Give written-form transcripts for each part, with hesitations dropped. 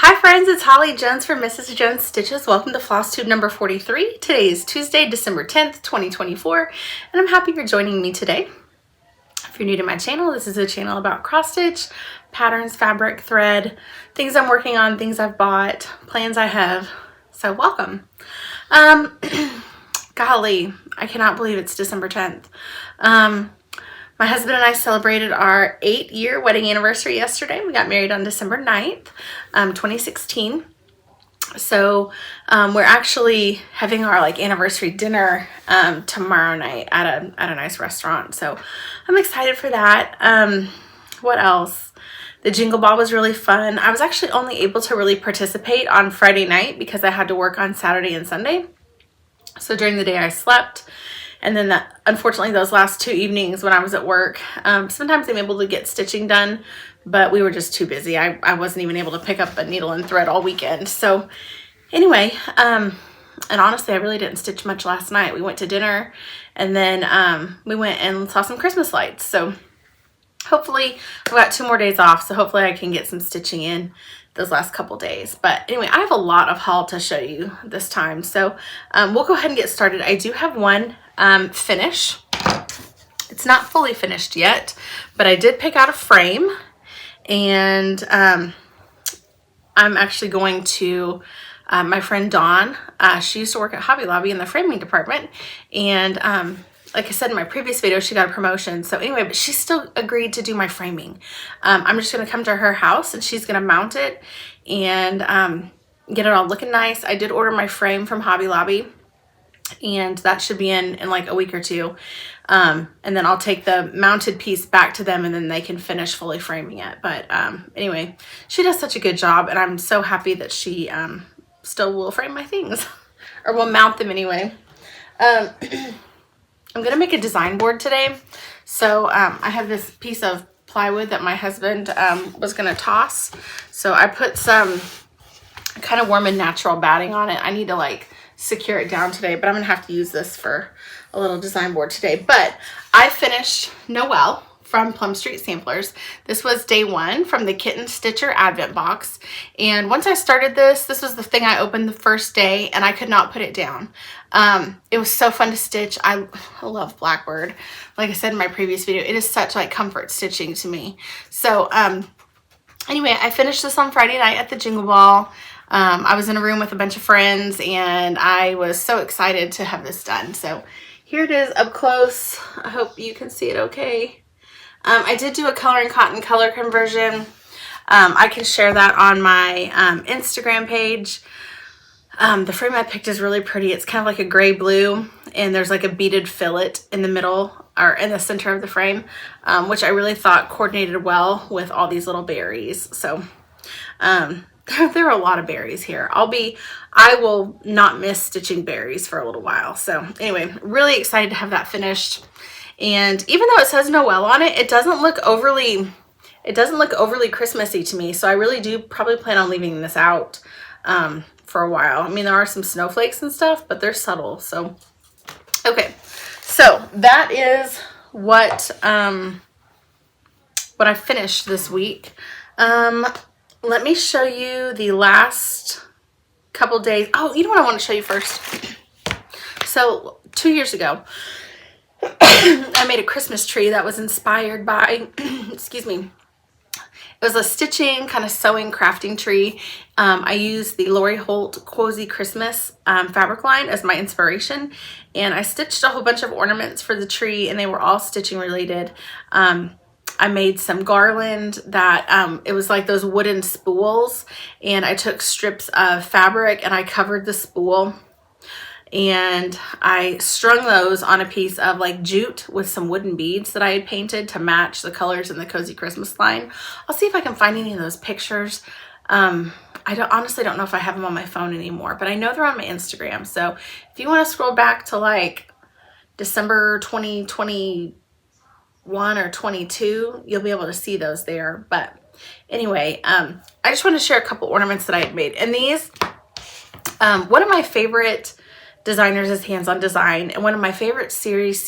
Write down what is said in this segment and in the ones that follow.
Hi friends, it's Holly Jones from Mrs. Jones Stitches. Welcome to Flosstube number 43. Today is Tuesday, December 10th, 2024, and I'm happy you're joining me today. If you're new to my channel, this is a channel about cross stitch, patterns, fabric, thread, things I'm working on, things I've bought, plans I have. So welcome. Golly, I cannot believe it's December 10th. My husband and I celebrated our 8-year wedding anniversary yesterday. We got married on December 9th, 2016. So we're actually having our anniversary dinner tomorrow night at a nice restaurant. So I'm excited for that. What else? The Jingle Ball was really fun. I was actually only able to really participate on Friday night because I had to work on Saturday and Sunday. So during the day I slept. And then unfortunately those last 2 evenings when I was at work, sometimes I'm able to get stitching done, but we were just too busy. I wasn't even able to pick up a needle and thread all weekend. So anyway, and honestly, I really didn't stitch much last night. We went to dinner and then we went and saw some Christmas lights. So hopefully I've got 2 more days off. So hopefully I can get some stitching in those last couple days. But anyway, I have a lot of haul to show you this time. So we'll go ahead and get started. I do have one finish. It's not fully finished yet, but I did pick out a frame, and I'm actually going to my friend Dawn. She used to work at Hobby Lobby in the framing department, and like I said in my previous video, she got a promotion. So anyway, but she still agreed to do my framing. I'm just going to come to her house and she's going to mount it and get it all looking nice. I did order my frame from Hobby Lobby, and that should be in like a week or two. And then I'll take the mounted piece back to them and then they can finish fully framing it. But anyway, she does such a good job, and I'm so happy that she still will frame my things or will mount them anyway. I'm going to make a design board today. So I have this piece of plywood that my husband was going to toss. So I put some kind of warm and natural batting on it. I need to secure it down today, but I'm going to have to use this for a little design board today. But I finished Noel from Plum Street Samplers. This was day 1 from the Kitten Stitcher Advent box. And once I started this was the thing I opened the first day, and I could not put it down. It was so fun to stitch. I love Blackbird. Like I said in my previous video, it is such comfort stitching to me. So anyway, I finished this on Friday night at the Jingle Ball. I was in a room with a bunch of friends, and I was so excited to have this done. So here it is up close. I hope you can see it okay. I did do a coloring cotton color conversion. I can share that on my Instagram page. The frame I picked is really pretty. It's kind of like a gray blue, and there's like a beaded fillet in the middle or in the center of the frame, which I really thought coordinated well with all these little berries. So there are a lot of berries here. I will not miss stitching berries for a little while. So anyway, really excited to have that finished. And even though it says Noel on it, it doesn't look overly Christmassy to me. So I really do probably plan on leaving this out for a while. I mean, there are some snowflakes and stuff, but they're subtle. So okay, so that is what I finished this week. Let me show you the last couple days. Oh, you know what I want to show you first? So 2 years ago, I made a Christmas tree that was inspired by, excuse me, it was a stitching, kind of sewing, crafting tree. I used the Lori Holt Cozy Christmas fabric line as my inspiration, and I stitched a whole bunch of ornaments for the tree, and they were all stitching related. I made some garland that it was like those wooden spools, and I took strips of fabric and I covered the spool, and I strung those on a piece of jute with some wooden beads that I had painted to match the colors in the Cozy Christmas line. I'll see if I can find any of those pictures. I honestly don't know if I have them on my phone anymore, but I know they're on my Instagram. So if you want to scroll back to December 2021 or 22, you'll be able to see those there. But anyway, I just want to share a couple ornaments that I had made. And these, one of my favorite designers is Hands on Design, and one of my favorite series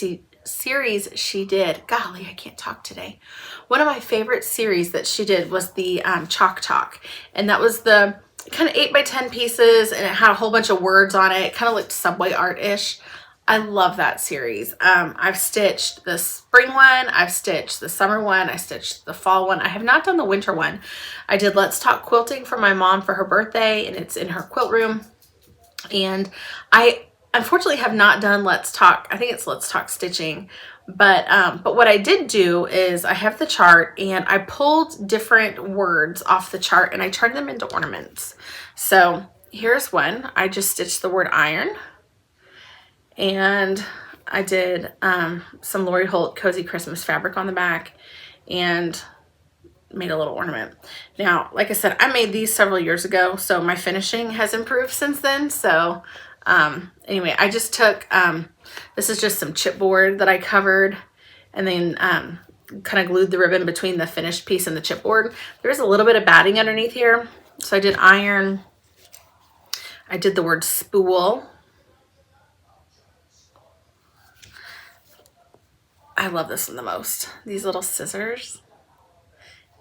series she did, golly, I can't talk today. One of my favorite series that she did was the Chalk Talk. And that was the kind of 8x10 pieces, and it had a whole bunch of words on it. It kind of looked subway art-ish. I love that series. I've stitched the spring one, I've stitched the summer one, I stitched the fall one. I have not done the winter one. I did Let's Talk Quilting for my mom for her birthday, and it's in her quilt room. And I unfortunately have not done Let's Talk, I think it's Let's Talk Stitching. But what I did do is I have the chart, and I pulled different words off the chart and I turned them into ornaments. So here's one. I just stitched the word iron. And I did some Lori Holt Cozy Christmas fabric on the back and made a little ornament. Now, like I said, I made these several years ago, so my finishing has improved since then. So anyway, I just took, this is just some chipboard that I covered, and then kind of glued the ribbon between the finished piece and the chipboard. There's a little bit of batting underneath here. So I did iron. I did the word spool. I love this one the most. These little scissors.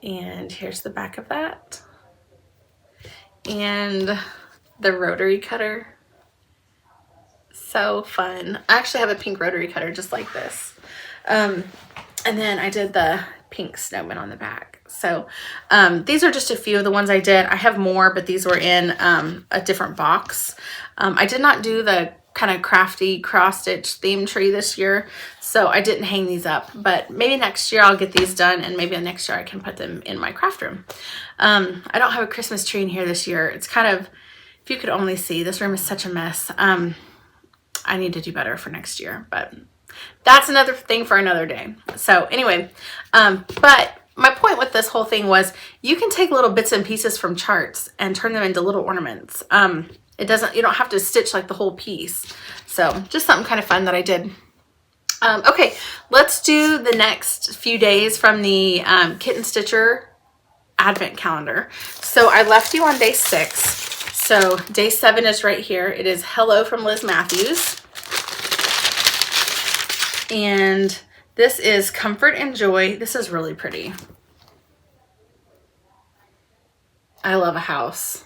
And here's the back of that. And the rotary cutter. So fun. I actually have a pink rotary cutter just like this. And then I did the pink snowman on the back. So these are just a few of the ones I did. I have more, but these were in a different box. I did not do the kind of crafty cross stitch theme tree this year, so I didn't hang these up, but maybe next year I'll get these done, and maybe next year I can put them in my craft room. I don't have a Christmas tree in here this year. It's kind of, if you could only see, this room is such a mess. I need to do better for next year, but that's another thing for another day. So anyway, but my point with this whole thing was you can take little bits and pieces from charts and turn them into little ornaments. You don't have to stitch like the whole piece. So just something kind of fun that I did. Okay, let's do the next few days from the Kitten Stitcher Advent calendar. So I left you on day 6. So day 7 is right here. It is Hello from Liz Matthews. And this is Comfort and Joy. This is really pretty. I love a house.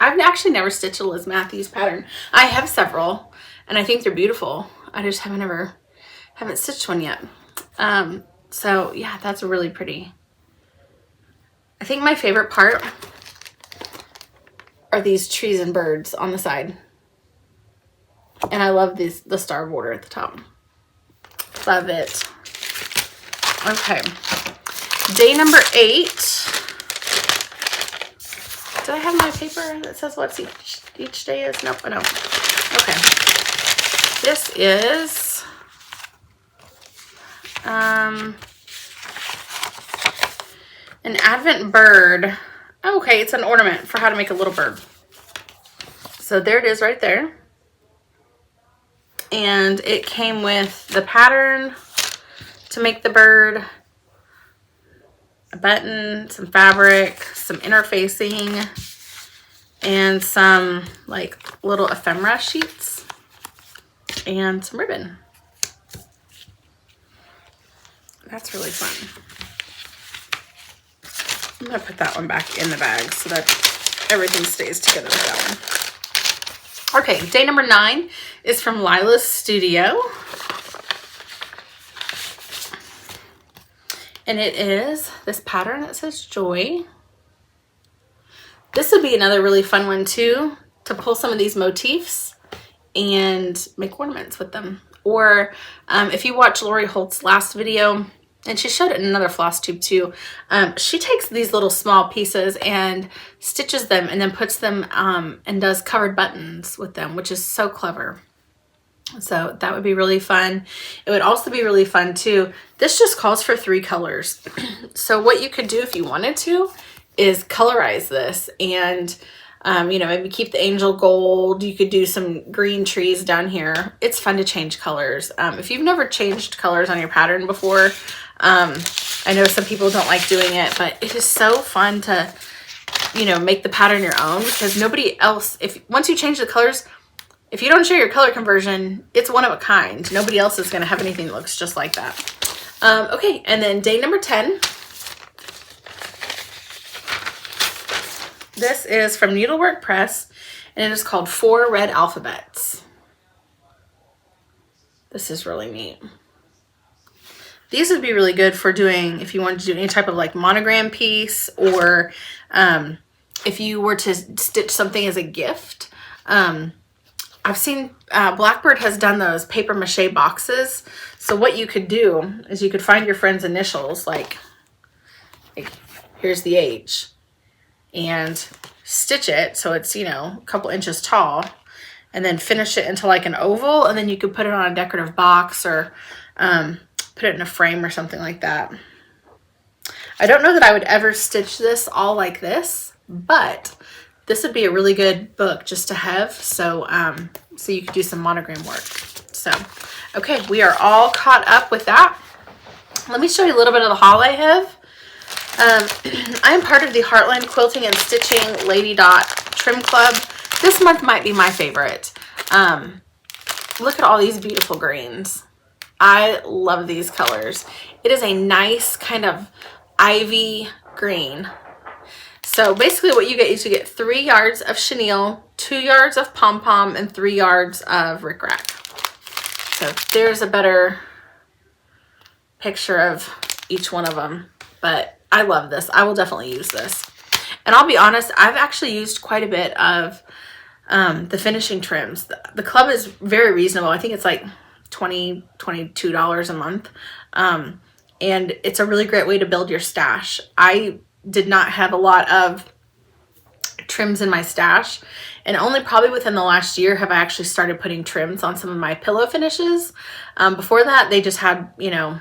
I've actually never stitched a Liz Matthews pattern. I have several, and I think they're beautiful. I just haven't stitched one yet. So yeah, that's really pretty. I think my favorite part are these trees and birds on the side. And I love the star border at the top. Love it. Okay. Day number 8. Do I have my paper that says what's each day is? Nope, I don't. Okay. This is an Advent bird. Okay, it's an ornament for how to make a little bird. So there it is right there. And it came with the pattern to make the bird, a button, some fabric, some interfacing, and some like little ephemera sheets and some ribbon. That's really fun. I'm gonna put that one back in the bag so that everything stays together with that one. Okay, day number 9 is from Lila's Studio. And it is this pattern that says Joy. This would be another really fun one too, to pull some of these motifs and make ornaments with them. Or if you watch Lori Holt's last video, and she showed it in another Flosstube too, she takes these little small pieces and stitches them and then puts them and does covered buttons with them, which is so clever. So that would be really fun. It would also be really fun too. This just calls for 3 colors. So what you could do if you wanted to is colorize this and, you know, maybe keep the angel gold. You could do some green trees down here. It's fun to change colors. If you've never changed colors on your pattern before, I know some people don't like doing it, but it is so fun to, you know, make the pattern your own, because nobody else, once you change the colors, if you don't share your color conversion, it's one of a kind. Nobody else is going to have anything that looks just like that. Okay, and then day number 10. This is from Needlework Press, and it is called 4 Red Alphabets. This is really neat. These would be really good for doing, if you wanted to do any type of like monogram piece, or if you were to stitch something as a gift. I've seen Blackbird has done those paper mache boxes. So what you could do is you could find your friend's initials, like here's the H, and stitch it so it's, you know, a couple inches tall, and then finish it into like an oval, and then you could put it on a decorative box, or put it in a frame or something like that. I don't know that I would ever stitch this all like this, but this would be a really good book just to have, so so you could do some monogram work. So, okay, we are all caught up with that. Let me show you a little bit of the haul I have. I am part of the Heartland Quilting and Stitching Lady Dot Trim Club. This month might be my favorite. Look at all these beautiful greens. I love these colors. It is a nice kind of ivy green. So basically what you get is you get 3 yards of chenille, 2 yards of pom-pom, and 3 yards of rickrack. So there's a better picture of each one of them. But I love this. I will definitely use this. And I'll be honest, I've actually used quite a bit of the finishing trims. The club is very reasonable. I think it's like $20, $22 a month. And it's a really great way to build your stash. I did not have a lot of trims in my stash, and only probably within the last year have I actually started putting trims on some of my pillow finishes. Before that, they just had, you know,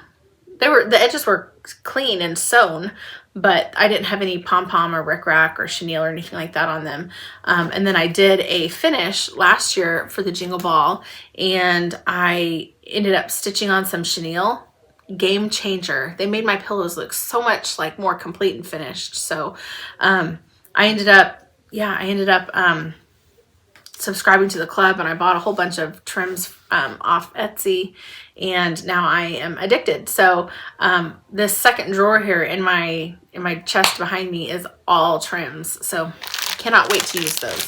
the edges were clean and sewn, but I didn't have any pom-pom or rickrack or chenille or anything like that on them. And then I did a finish last year for the Jingle Ball, and I ended up stitching on some chenille. Game changer. They made my pillows look so much like more complete and finished. So I ended up subscribing to the club, and I bought a whole bunch of trims off Etsy, and now I am addicted. So this second drawer here in my chest behind me is all trims, so cannot wait to use those.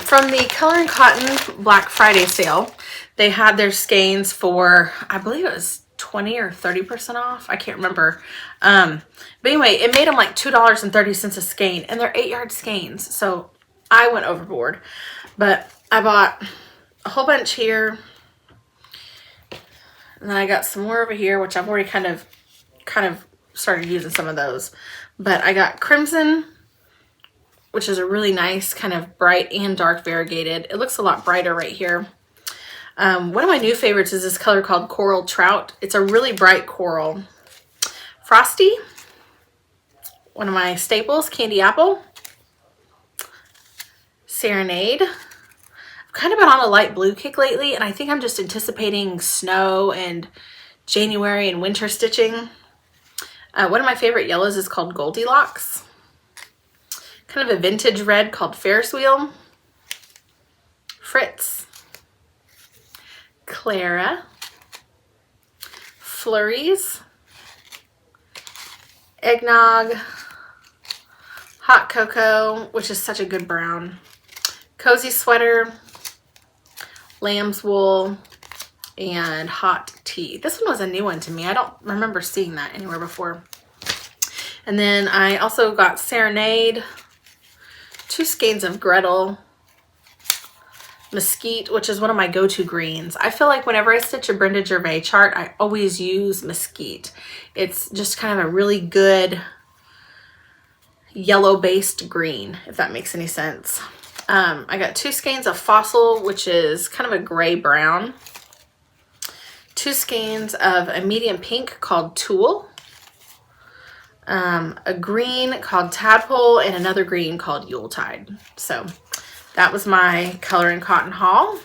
From the Color and Cotton Black Friday sale, they had their skeins for, I believe it was 20 or 30% off. I can't remember. But anyway, it made them like $2.30 a skein, and they're 8-yard skeins. So I went overboard, but I bought a whole bunch here, and then I got some more over here, which I've already kind of started using some of those. But I got crimson, which is a really nice kind of bright and dark variegated. It looks a lot brighter right here. One of my new favorites is this color called Coral Trout. It's a really bright coral. Frosty, one of my staples, Candy Apple. Serenade. I've kind of been on a light blue kick lately, and I think I'm just anticipating snow and January and winter stitching. One of my favorite yellows is called Goldilocks. Kind of a vintage red called Ferris Wheel. Fritz. Clara. Flurries. Eggnog. Hot Cocoa, which is such a good brown. Cozy Sweater. Lamb's Wool. And Hot Tea. This one was a new one to me. I don't remember seeing that anywhere before. And then I also got Serenade. 2 skeins of Gretel. Mesquite, which is one of my go-to greens. I feel like whenever I stitch a Brenda Gervais chart, I always use Mesquite. It's just kind of a really good yellow-based green, if that makes any sense. I got 2 skeins of Fossil, which is kind of a gray-brown. 2 skeins of a medium pink called Tulle. A green called Tadpole, and another green called Yuletide. So that was my Color and Cotton haul.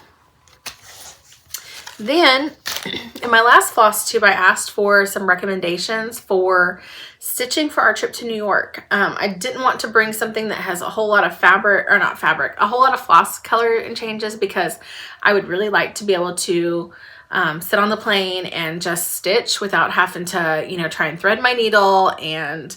Then in my last floss tube, I asked for some recommendations for stitching for our trip to New York. I didn't want to bring something that has a whole lot of fabric, or not fabric, a whole lot of floss color and changes, because I would really like to be able to sit on the plane and just stitch without having to, you know, try and thread my needle and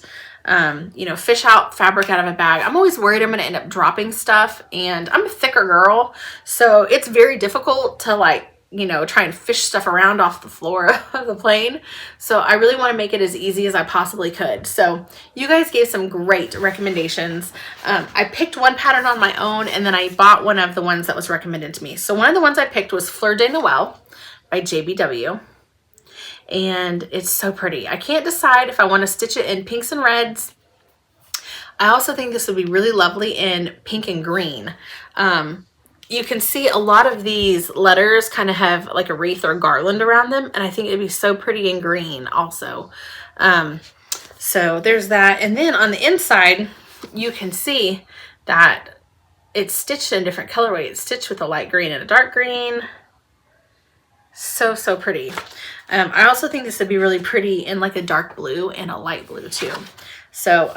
you know, fish out fabric out of a bag. I'm always worried I'm going to end up dropping stuff, and I'm a thicker girl, so it's very difficult to, like, you know, try and fish stuff around off the floor of the plane. So I really want to make it as easy as I possibly could. So you guys gave some great recommendations. I picked one pattern on my own, and then I bought one of the ones that was recommended to me. So one of the ones I picked was Fleur de Noel by JBW. And it's so pretty. I can't decide if I want to stitch it in pinks and reds. I also think this would be really lovely in pink and green. You can see a lot of these letters kind of have like a wreath or garland around them, and I think it'd be so pretty in green also. So there's that. And then on the inside, you can see that it's stitched in different colorways. It's stitched with a light green and a dark green. So, so pretty. I also think this would be really pretty in like a dark blue and a light blue too. So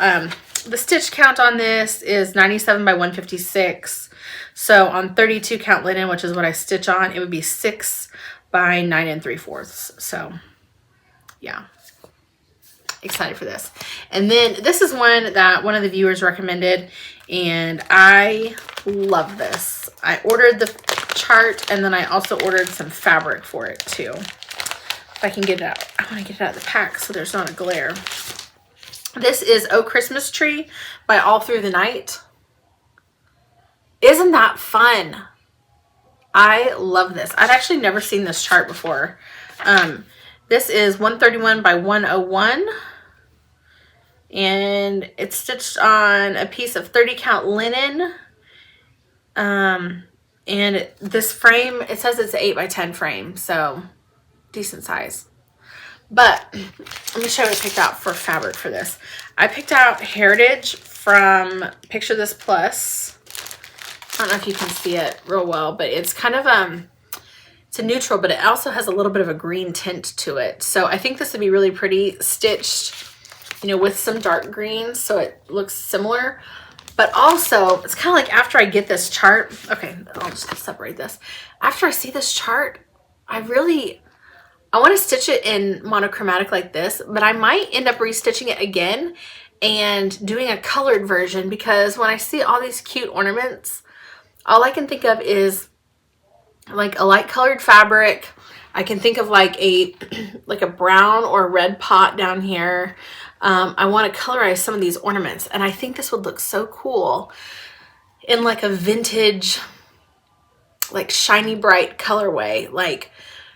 the stitch count on this is 97 by 156. So on 32 count linen, which is what I stitch on, it would be 6 by 9 3/4. So yeah, excited for this. And then this is one that one of the viewers recommended, and I love this. I ordered the chart, and then I also ordered some fabric for it too. If I can get it out. I want to get it out of the pack so there's not a glare. This is Oh Christmas Tree by All Through the Night. Isn't that fun? I love this. I've actually never seen this chart before. This is 131 by 101. And it's stitched on a piece of 30 count linen. And this frame, it says it's an 8 by 10 frame, so decent size. But let me show you what I picked out for fabric for this. I picked out Heritage from Picture This Plus. I don't know if you can see it real well, but it's kind of it's a neutral, but it also has a little bit of a green tint to it. So I think this would be really pretty stitched, you know, with some dark greens, so it looks similar. But also, it's kind of like after I get this chart, okay, I'll just separate this. After I see this chart, I want to stitch it in monochromatic like this, but I might end up restitching it again and doing a colored version, because when I see all these cute ornaments, all I can think of is like a light colored fabric. I can think of like a brown or red pot down here. I want to colorize some of these ornaments, and I think this would look so cool in like a vintage, like shiny bright colorway, like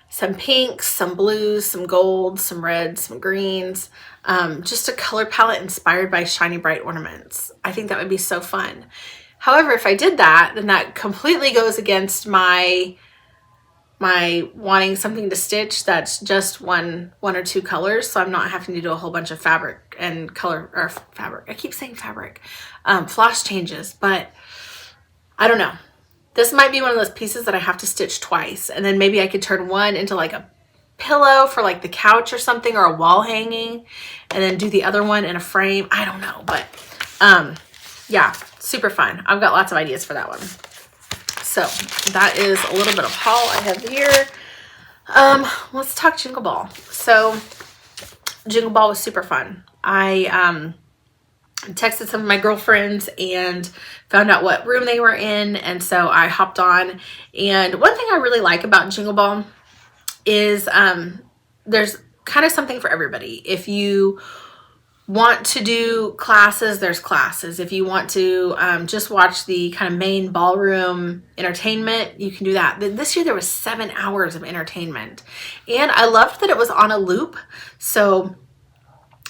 some pinks, some blues, some golds, some reds, some greens, just a color palette inspired by shiny bright ornaments. I think that would be so fun. However, if I did that, then that completely goes against my wanting something to stitch that's just one or two colors, so I'm not having to do a whole bunch of fabric and color, or fabric, I keep saying fabric, floss changes. But I don't know, this might be one of those pieces that I have to stitch twice, and then maybe I could turn one into like a pillow for like the couch or something, or a wall hanging, and then do the other one in a frame. I don't know, but yeah, super fun. I've got lots of ideas for that one. So that is a little bit of haul I have here. Let's talk Jingle Ball. So Jingle Ball was super fun. I texted some of my girlfriends and found out what room they were in, and so I hopped on. And one thing I really like about Jingle Ball is there's kind of something for everybody. If you want to do classes, there's classes. If you want to just watch the kind of main ballroom entertainment, you can do that. This year there was 7 hours of entertainment, and I loved that it was on a loop. So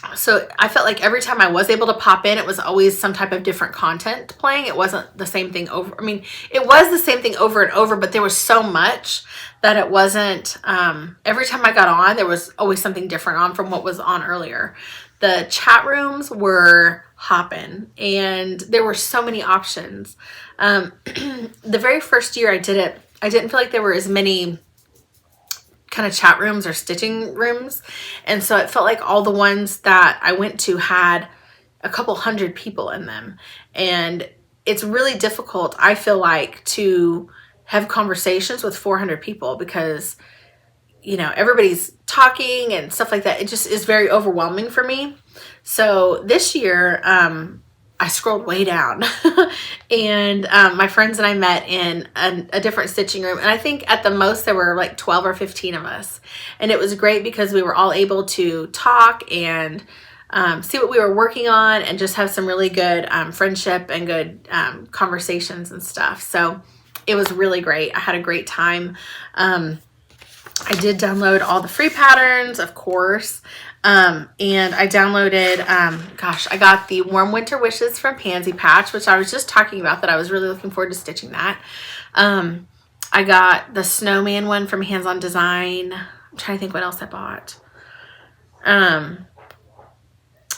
I felt like every time I was able to pop in, it was always some type of different content playing. It wasn't the same thing over. I mean, it was the same thing over and over, but there was so much that it wasn't, every time I got on, there was always something different on from what was on earlier. The chat rooms were hopping, and there were so many options. The very first year I did it, I didn't feel like there were as many kind of chat rooms or stitching rooms. And so it felt like all the ones that I went to had a couple hundred people in them. And it's really difficult, I feel like, to have conversations with 400 people because, you know, everybody's talking and stuff like that. It just is very overwhelming for me. So this year, I scrolled way down and my friends and I met in a different stitching room. And I think at the most there were like 12 or 15 of us. And it was great because we were all able to talk and see what we were working on and just have some really good friendship and good conversations and stuff. So it was really great. I had a great time. I did download all the free patterns, of course. And I downloaded, I got the Warm Winter Wishes from Pansy patch, which I was just talking about that I was really looking forward to stitching that. I got the snowman one from Hands On Design. I'm trying to think what else I bought. I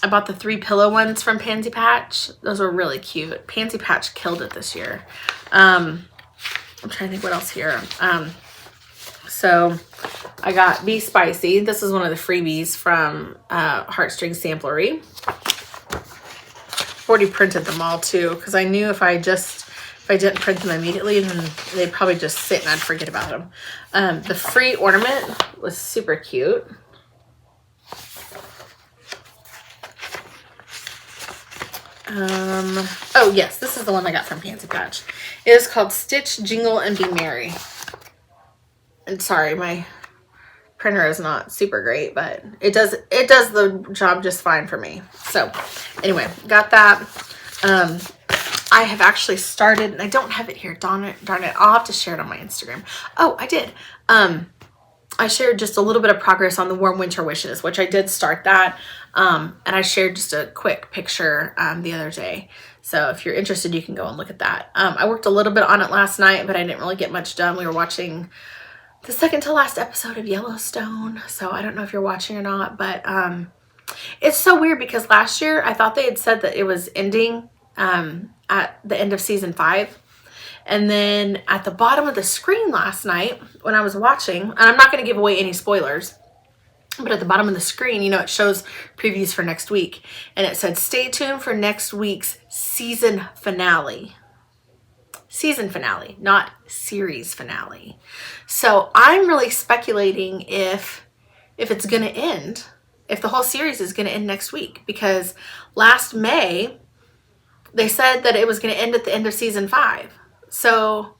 bought the 3 pillow ones from Pansy patch. Those were really cute. Pansy patch killed it this year. I'm trying to think what else here. So I got Be Spicy. This is one of the freebies from Heartstring Samplery. Already printed them all too, because I knew if I didn't print them immediately, then they'd probably just sit and I'd forget about them. The free ornament was super cute. Oh yes, this is the one I got from Pansy patch. It is called Stitch, Jingle, and Be Merry. And sorry, my printer is not super great, but it does the job just fine for me. So anyway, got that. I have actually started, and I don't have it here. Darn it. I'll have to share it on my Instagram. Oh, I did. I shared just a little bit of progress on the Warm Winter Wishes, which I did start that. And I shared just a quick picture the other day. So if you're interested, you can go and look at that. I worked a little bit on it last night, but I didn't really get much done. We were watching the second to last episode of Yellowstone. So I don't know if you're watching or not, but it's so weird because last year I thought they had said that it was ending at the end of season 5. And then at the bottom of the screen last night when I was watching, and I'm not going to give away any spoilers, but at the bottom of the screen, you know, it shows previews for next week. And it said, stay tuned for next week's season finale. Season finale, not series finale. So I'm really speculating if it's going to end, if the whole series is going to end next week, because last May they said that it was going to end at the end of season 5. So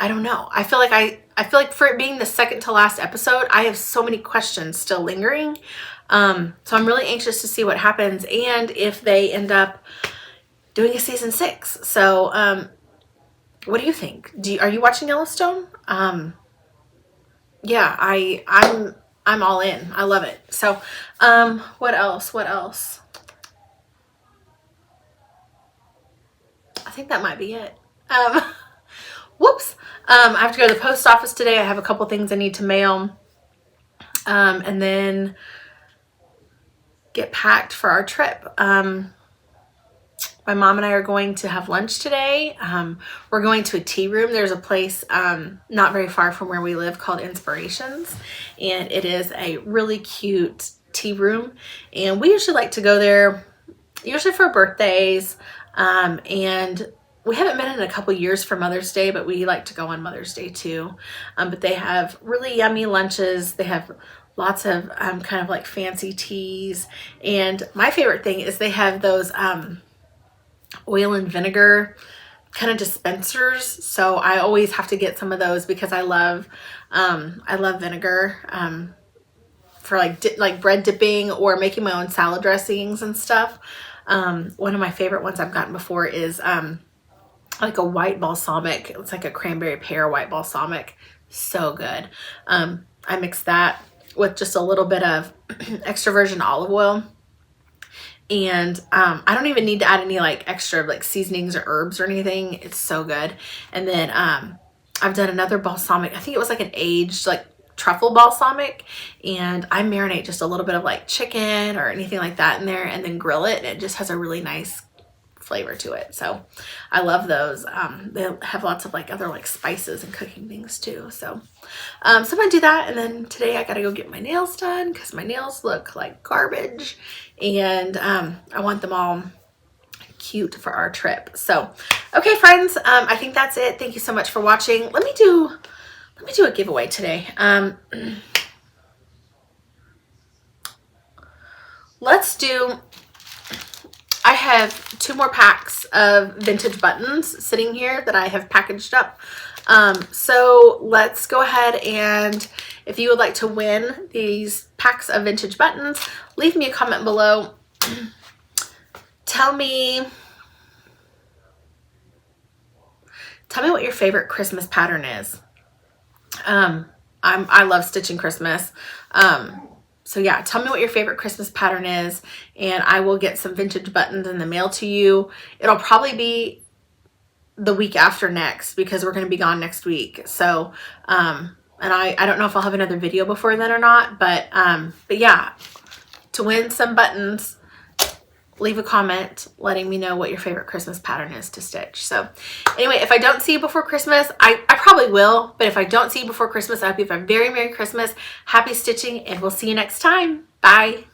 I don't know. I feel like for it being the second to last episode, I have so many questions still lingering. So I'm really anxious to see what happens and if they end up doing a season 6. So, what do you think? Are you watching Yellowstone? Yeah, I'm all in. I love it. So, what else? I think that might be it. Whoops. I have to go to the post office today. I have a couple things I need to mail. And then get packed for our trip. My mom and I are going to have lunch today. We're going to a tea room. There's a place not very far from where we live called Inspirations. And it is a really cute tea room. And we usually like to go there, usually for birthdays. And we haven't met in a couple years for Mother's Day, but we like to go on Mother's Day too. But they have really yummy lunches. They have lots of kind of like fancy teas. And my favorite thing is they have those oil and vinegar kind of dispensers. So I always have to get some of those because I love vinegar for like bread dipping or making my own salad dressings and stuff. One of my favorite ones I've gotten before is like a white balsamic. It's like a cranberry pear white balsamic. So good. I mix that with just a little bit of extra virgin olive oil. And I don't even need to add any like extra like seasonings or herbs or anything. It's so good. And then I've done another balsamic. I think it was like an aged like truffle balsamic. And I marinate just a little bit of like chicken or anything like that in there and then grill it. And it just has a really nice flavor to it. So I love those. They have lots of like other like spices and cooking things too. So, so I'm gonna do that. And then today I gotta go get my nails done because my nails look like garbage, and I want them all cute for our trip. So, okay, friends, I think that's it. Thank you so much for watching. Let me do a giveaway today. I have 2 more packs of vintage buttons sitting here that I have packaged up. So let's go ahead, and if you would like to win these packs of vintage buttons, leave me a comment below. Tell me what your favorite Christmas pattern is. I love stitching Christmas. So yeah, tell me what your favorite Christmas pattern is, and I will get some vintage buttons in the mail to you. It'll probably be the week after next because we're going to be gone next week. So, and I don't know if I'll have another video before then or not, but yeah, to win some buttons, leave a comment letting me know what your favorite Christmas pattern is to stitch. So anyway, if I don't see you before Christmas, I probably will, but if I don't see you before Christmas, I hope you have a very Merry Christmas, happy stitching, and we'll see you next time. Bye.